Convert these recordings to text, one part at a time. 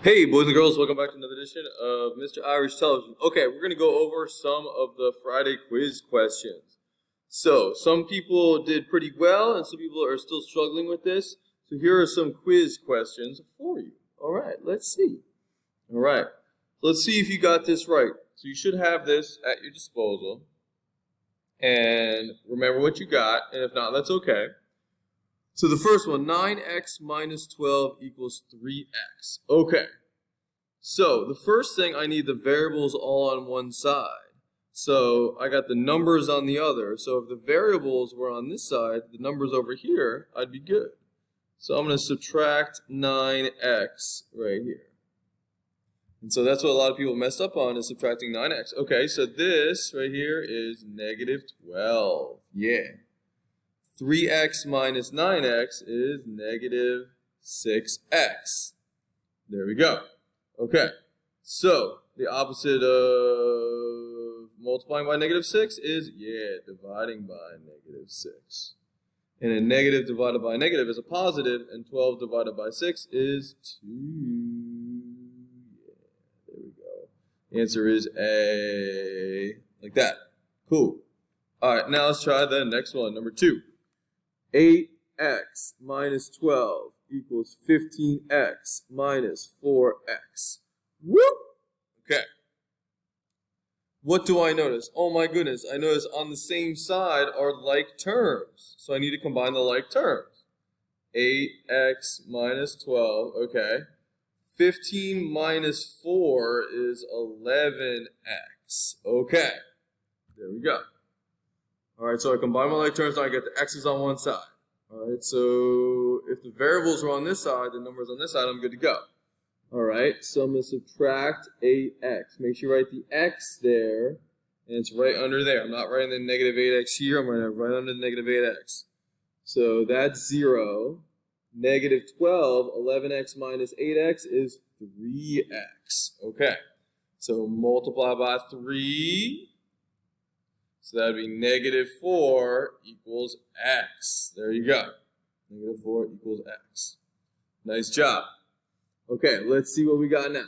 Hey, boys and girls, welcome back to another edition of Mr. Irish Television. Okay, we're going to go over some of the Friday quiz questions. So, some people did pretty well, and some people are still struggling with this. So, here are some quiz questions for you. All right, let's see. All right, let's see if you got this right. So, you should have this at your disposal. And remember what you got, and if not, that's okay. So the first one, 9x minus 12 equals 3x. Okay. So the first thing, I need the variables all on one side. So I got the numbers on the other. So if the variables were on this side, the numbers over here, I'd be good. So I'm going to subtract 9x right here. And so that's what a lot of people messed up on, is subtracting 9x. Okay, so this right here is negative 12. Yeah. 3x minus 9x is negative 6x. There we go. Okay, so the opposite of multiplying by negative 6 is, dividing by negative 6. And a negative divided by a negative is a positive, and 12 divided by 6 is 2. Yeah, there we go. The answer is A, like that. Cool. All right, now let's try the next one, number 2. 8x minus 12 equals 15x minus 4x. Whoop! Okay. What do I notice? Oh my goodness, I notice on the same side are like terms. So I need to combine the like terms. 8x minus 12, okay. 15 minus 4 is 11x. Okay. There we go. All right, so I combine my like terms, now I get the x's on one side. All right, so if the variables are on this side, the numbers on this side, I'm good to go. All right, so I'm going to subtract 8x. Make sure you write the x there, and it's right under there. I'm not writing the negative 8x here. I'm writing it right under the negative 8x. So that's 0. Negative 12, 11x minus 8x is 3x. Okay, so multiply by 3. So that would be negative 4 equals x. There you go. Negative 4 equals x. Nice job. Okay, let's see what we got now.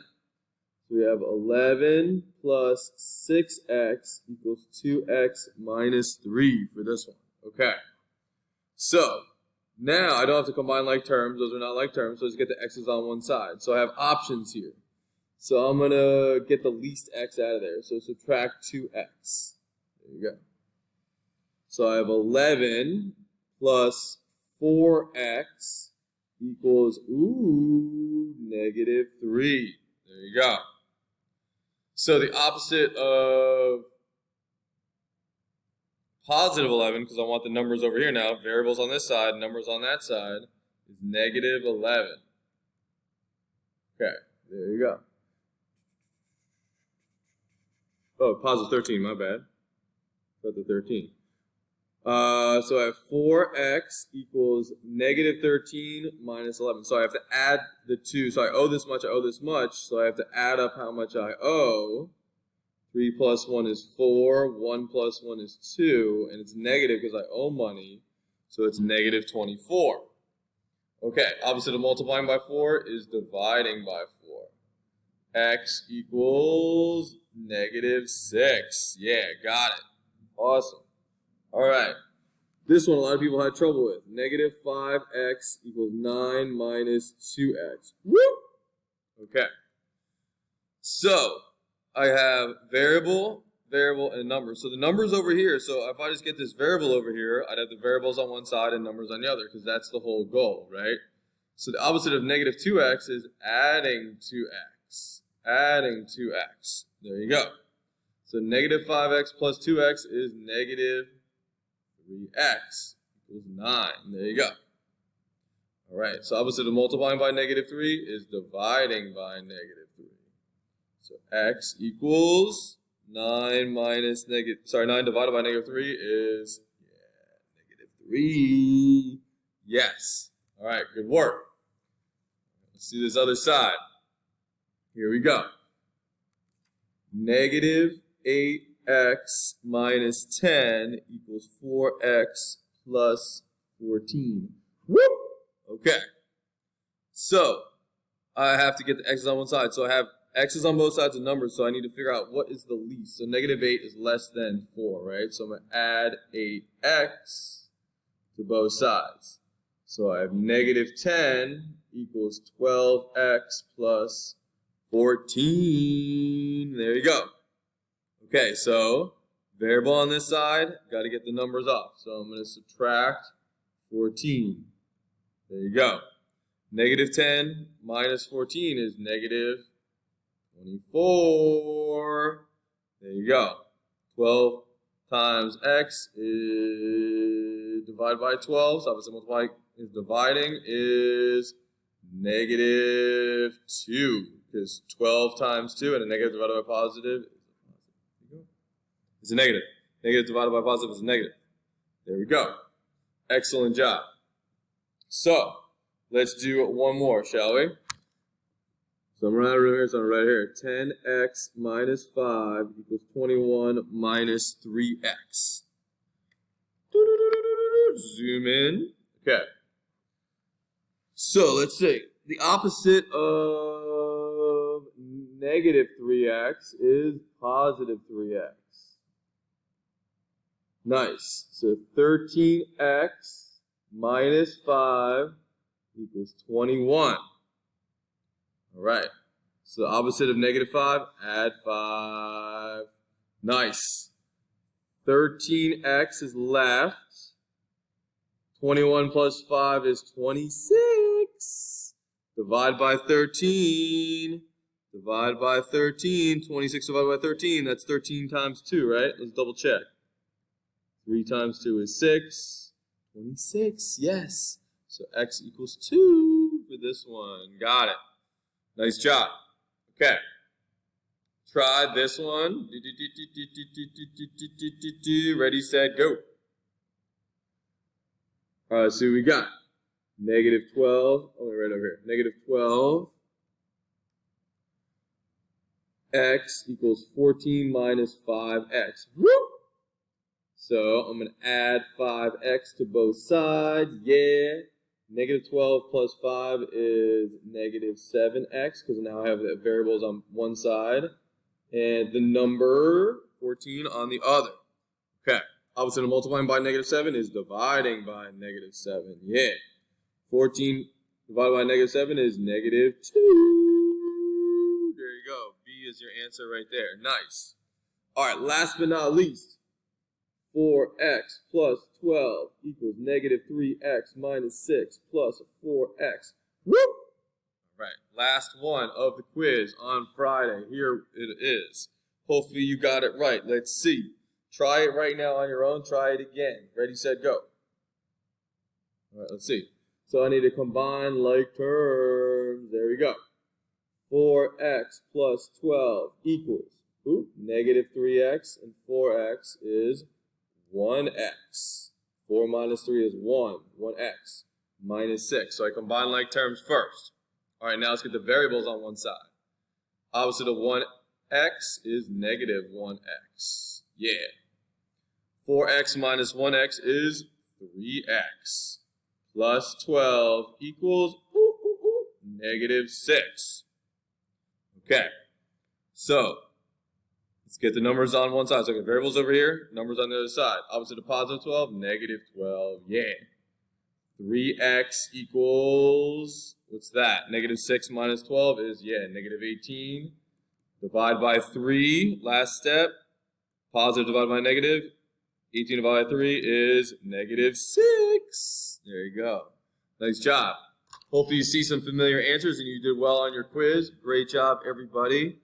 So we have 11 plus 6x equals 2x minus 3 for this one. Okay. So now I don't have to combine like terms. Those are not like terms. So let's get the x's on one side. So I have options here. So I'm going to get the least x out of there. So subtract 2x. There you go. So I have 11 plus 4x equals, negative 3. There you go. So the opposite of positive 11, because I want the numbers over here now, variables on this side, numbers on that side, is negative 11. Okay, there you go. Oh, positive 13, my bad. Got the 13. So I have 4x equals negative 13 minus 11. So I have to add the 2. So I owe this much, I owe this much. So I have to add up how much I owe. 3 plus 1 is 4. 1 plus 1 is 2. And it's negative because I owe money. So it's negative 24. Okay, opposite of multiplying by 4 is dividing by 4. X equals negative 6. Yeah, got it. Awesome. All right. This one a lot of people had trouble with. Negative 5x equals 9 minus 2x. Woo! Okay. So I have variable, and number. So the number's over here. So if I just get this variable over here, I'd have the variables on one side and numbers on the other, because that's the whole goal, right? So the opposite of negative 2x is adding 2x. Adding 2x. There you go. So negative 5x plus 2x is negative 3x equals 9. There you go. All right, so opposite of multiplying by negative 3 is dividing by negative 3. So x equals 9 divided by negative 3 is, negative 3. Yes. All right, good work. Let's do this other side. Here we go. Negative 8x minus 10 equals 4x plus 14. Whoop! Okay. So I have to get the x's on one side. So I have x's on both sides of numbers, so I need to figure out what is the least. So negative 8 is less than 4, right? So I'm going to add 8x to both sides. So I have negative 10 equals 12x plus 14. There you go. Okay, so variable on this side, got to get the numbers off. So I'm going to subtract 14. There you go. Negative 10 minus 14 is negative 24. There you go. 12 times x is divided by 12. So obviously multiply is dividing is negative 2. Because 12 times 2 and a negative divided by positive is a negative. Negative divided by positive is a negative. There we go. Excellent job. So, let's do one more, shall we? So I'm right here, so I'm right here. 10x minus 5 equals 21 minus 3x. Zoom in. Okay. So, let's see. The opposite of negative 3x is positive 3x. Nice. So 13x minus 5 equals 21. All right. So the opposite of negative 5, add 5. Nice. 13x is left. 21 plus 5 is 26. Divide by 13. Divide by 13. 26 divided by 13. That's 13 times 2, right? Let's double check. 3 times 2 is 6. 26, yes. So x equals 2 for this one. Got it. Nice job. Okay. Try this one. Ready, set, go. All right, so we got negative 12. Oh, right over here. Negative 12. X equals 14 minus 5x. Woo! So I'm going to add 5x to both sides. Yeah. Negative 12 plus 5 is negative 7x because now I have the variables on one side and the number 14 on the other. Okay. Opposite of multiplying by negative 7 is dividing by negative 7. Yeah. 14 divided by negative 7 is negative 2. There you go. B is your answer right there. Nice. All right. Last but not least. 4x plus 12 equals negative 3x minus 6 plus 4x. Woo! All right, last one of the quiz on Friday. Here it is. Hopefully you got it right. Let's see. Try it right now on your own. Try it again. Ready, set, go. All right, let's see. So I need to combine like terms. There we go. 4x plus 12 equals negative 3x, and 4x is 1x. 4 minus 3 is 1. 1x minus 6. So I combine like terms first. All right, now let's get the variables on one side. Opposite of 1x is negative 1x. Yeah. 4x minus 1x is 3x. Plus 12 equals negative 6. Okay. So let's get the numbers on one side. So I got variables over here, numbers on the other side. Opposite of positive 12, negative 12. Yeah. 3x equals, what's that? Negative 6 minus 12 is, negative 18. Divide by 3, last step. Positive divided by negative. 18 divided by 3 is negative 6. There you go. Nice job. Hopefully you see some familiar answers and you did well on your quiz. Great job, everybody.